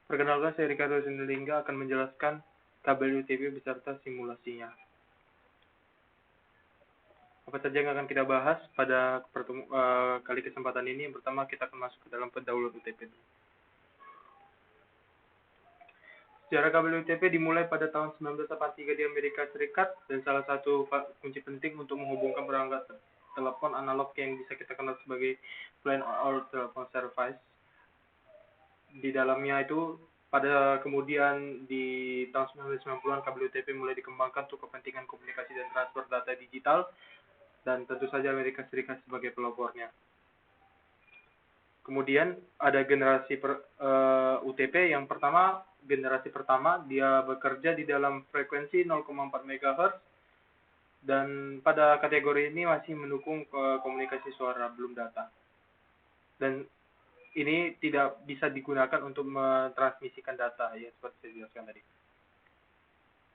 Perkenalkan, saya Ricardo Sinulinga akan menjelaskan kabel UTP beserta simulasinya. Apa saja yang akan kita bahas pada kali kesempatan ini? Yang pertama, kita akan masuk ke dalam pendahuluan UTP. Sejarah kabel UTP dimulai pada tahun 1983 di Amerika Serikat, dan salah satu kunci penting untuk menghubungkan perangkat telepon analog yang bisa kita kenal sebagai plain old telephone service. Di dalamnya itu, pada kemudian di tahun 1990-an kabel UTP mulai dikembangkan untuk kepentingan komunikasi dan transfer data digital, dan tentu saja Amerika Serikat sebagai pelopornya. Kemudian ada generasi UTP. Yang pertama, generasi pertama, dia bekerja di dalam frekuensi 0,4 MHz, dan pada kategori ini masih mendukung komunikasi suara, belum data. Dan ini tidak bisa digunakan untuk mentransmisikan data, ya, seperti saya jelaskan tadi.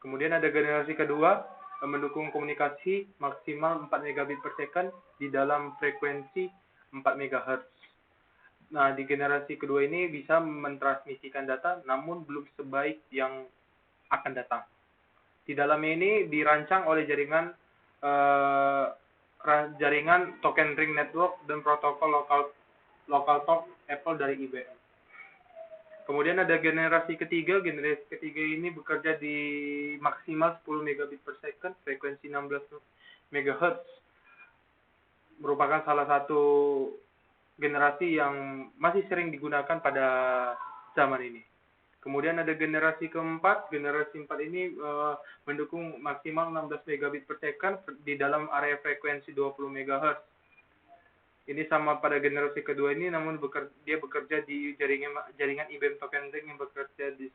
Kemudian ada generasi kedua, mendukung komunikasi maksimal 4 megabit per second di dalam frekuensi 4 MHz. Nah, di generasi kedua ini bisa mentransmisikan data, namun belum sebaik yang akan datang. Di dalamnya ini dirancang oleh jaringan token ring network dan protokol local talk Apple dari IBM. Kemudian ada generasi ketiga. Generasi ketiga ini bekerja di maksimal 10 megabit per second, frekuensi 16 MHz. Merupakan salah satu generasi yang masih sering digunakan pada zaman ini. Kemudian ada generasi keempat. Generasi 4 ini mendukung maksimal 16 megabit per second di dalam area frekuensi 20 MHz. Ini sama pada generasi kedua ini, namun dia bekerja di jaringan IBM Token Ring yang bekerja di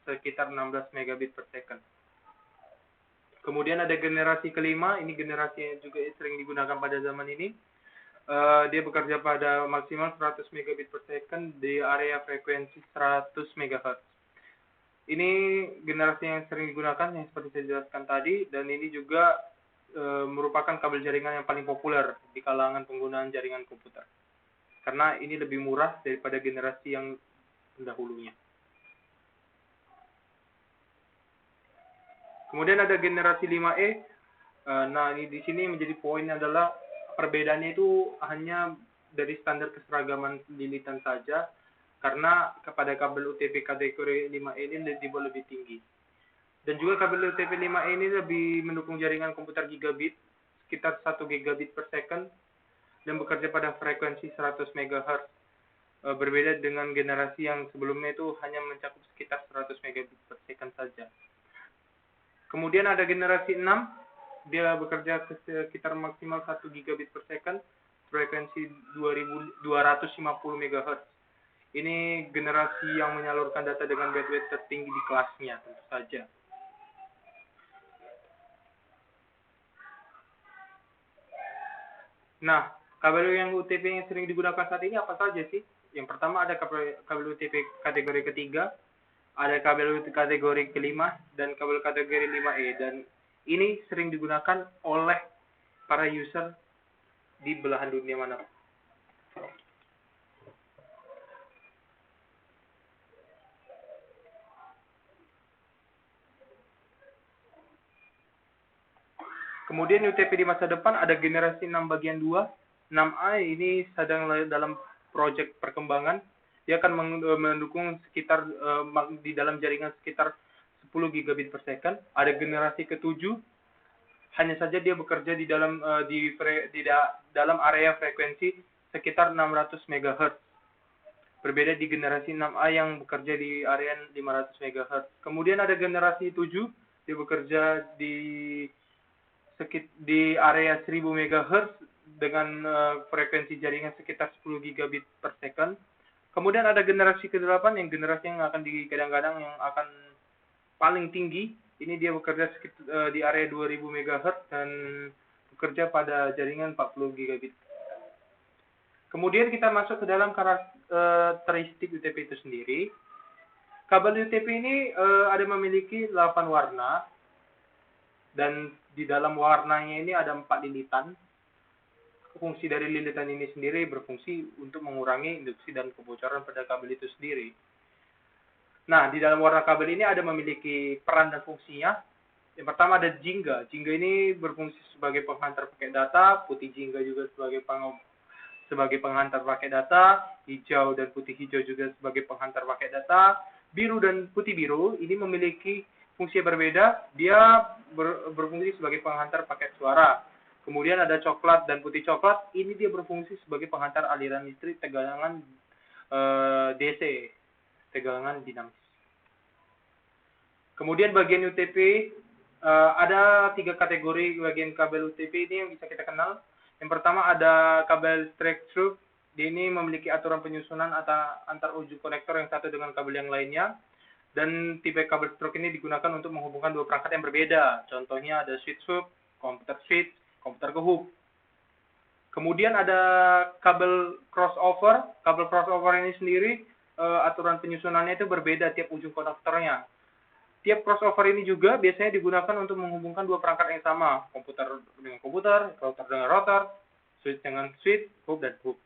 sekitar 16 megabit per second. Kemudian ada generasi kelima. Ini generasi yang juga sering digunakan pada zaman ini. Dia bekerja pada maksimal 100 megabit per second di area frekuensi 100 MHz. Ini generasi yang sering digunakan, yang seperti saya jelaskan tadi, dan ini juga merupakan kabel jaringan yang paling populer di kalangan penggunaan jaringan komputer, karena ini lebih murah daripada generasi yang pendahulunya. Kemudian ada generasi 5E. Nah, ini di sini menjadi poin adalah perbedaannya itu hanya dari standar keseragaman lilitan saja, karena kepada kabel UTP kategori 5E ini dibuat lebih tinggi. Dan juga kabel UTP 5E ini lebih mendukung jaringan komputer gigabit, sekitar 1 gigabit per second, dan bekerja pada frekuensi 100 MHz. Berbeda dengan generasi yang sebelumnya itu hanya mencakup sekitar 100 megabit per second saja. Kemudian ada generasi 6. Dia bekerja sekitar maksimal 1 gigabit per second, frekuensi 250 MHz. Ini generasi yang menyalurkan data dengan bandwidth tertinggi di kelasnya, tentu saja. Nah, kabel yang UTP yang sering digunakan saat ini apa saja sih? Yang pertama ada kabel UTP kategori ketiga, ada kabel kategori kelima, dan kabel kategori 5E. Dan ini sering digunakan oleh para user di belahan dunia mana. Kemudian UTP di masa depan ada generasi 6 bagian 2. 6A ini sedang dalam proyek perkembangan. Dia akan mendukung sekitar di dalam jaringan sekitar 10 gigabit per second. Ada generasi ke-7. Hanya saja dia bekerja di dalam dalam area frekuensi sekitar 600 MHz. Berbeda di generasi 6A yang bekerja di area 500 MHz. Kemudian ada generasi 7. Dia bekerja di area 1000 MHz dengan frekuensi jaringan sekitar 10 gigabit per second. Kemudian ada generasi ke-8, yang generasi yang akan digadang-gadang yang akan paling tinggi. Ini dia bekerja di area 2000 MHz dan bekerja pada jaringan 40 gigabit. Kemudian kita masuk ke dalam karakteristik UTP itu sendiri. Kabel UTP ini ada memiliki 8 warna, dan di dalam warnanya ini ada 4 lilitan. Fungsi dari lilitan ini sendiri berfungsi untuk mengurangi induksi dan kebocoran pada kabel itu sendiri. Nah, di dalam warna kabel ini ada memiliki peran dan fungsinya. Yang pertama ada jingga. Jingga ini berfungsi sebagai penghantar paket data, putih jingga juga sebagai penghantar paket data, hijau dan putih hijau juga sebagai penghantar paket data, biru dan putih biru ini memiliki fungsi yang berbeda. Dia berfungsi sebagai penghantar paket suara. Kemudian ada coklat dan putih coklat, ini dia berfungsi sebagai penghantar aliran listrik tegangan DC, tegangan dinamis. Kemudian bagian UTP, ada 3 kategori bagian kabel UTP ini yang bisa kita kenal. Yang pertama ada kabel straight through, dia ini memiliki aturan penyusunan antar ujung konektor yang satu dengan kabel yang lainnya. Dan tipe kabel stroke ini digunakan untuk menghubungkan 2 perangkat yang berbeda. Contohnya ada switch hub, komputer switch, komputer ke hub. Kemudian ada kabel crossover. Kabel crossover ini sendiri aturan penyusunannya itu berbeda tiap ujung konektornya. Tiap crossover ini juga biasanya digunakan untuk menghubungkan 2 perangkat yang sama, komputer dengan komputer, router dengan router, switch dengan switch, hub dan hub.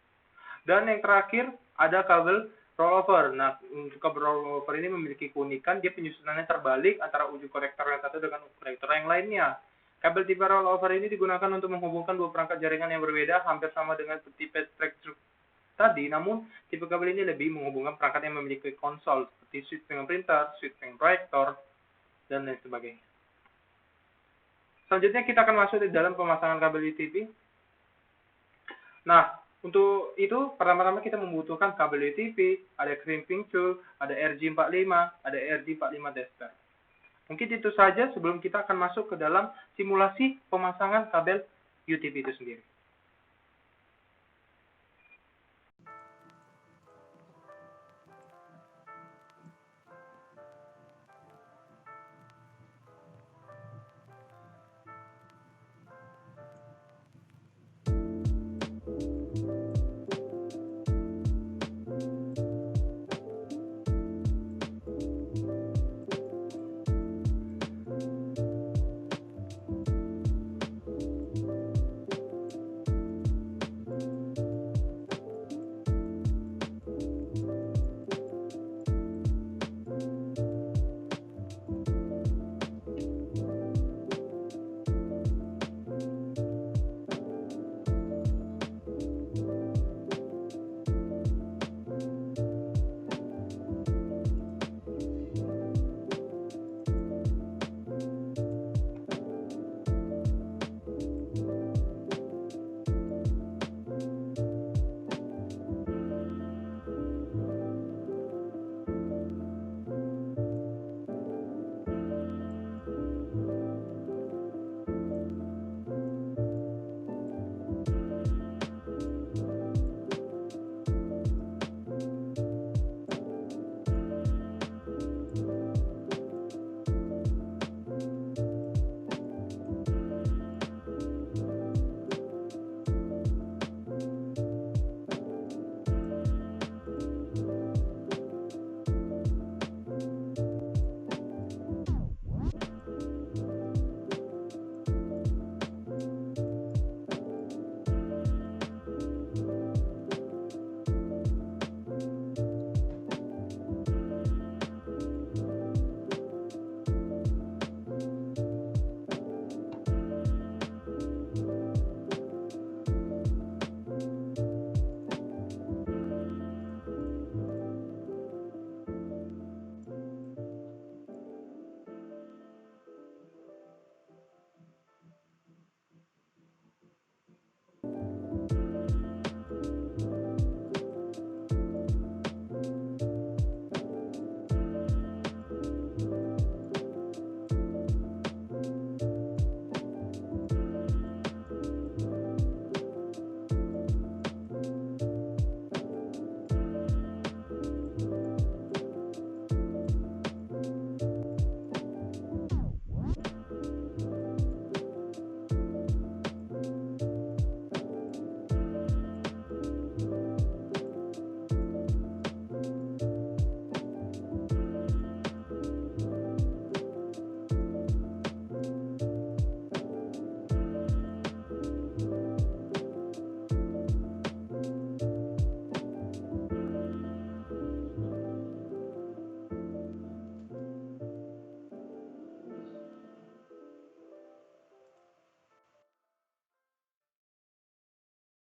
Dan yang terakhir ada kabel rollover. Nah, untuk kabel rollover ini memiliki keunikan, dia penyusunannya terbalik antara ujung konektor yang satu dengan konektor yang lainnya. Kabel tipe rollover ini digunakan untuk menghubungkan 2 perangkat jaringan yang berbeda, hampir sama dengan tipe straight through tadi, namun tipe kabel ini lebih menghubungkan perangkat yang memiliki konsol, seperti switch dengan printer, switch dengan proyektor, dan lain sebagainya. Selanjutnya kita akan masuk di dalam pemasangan kabel UTP. Nah, untuk itu pertama-tama kita membutuhkan kabel UTP, ada crimping tool, ada RJ45, ada RJ45 tester. Mungkin itu saja sebelum kita akan masuk ke dalam simulasi pemasangan kabel UTP itu sendiri.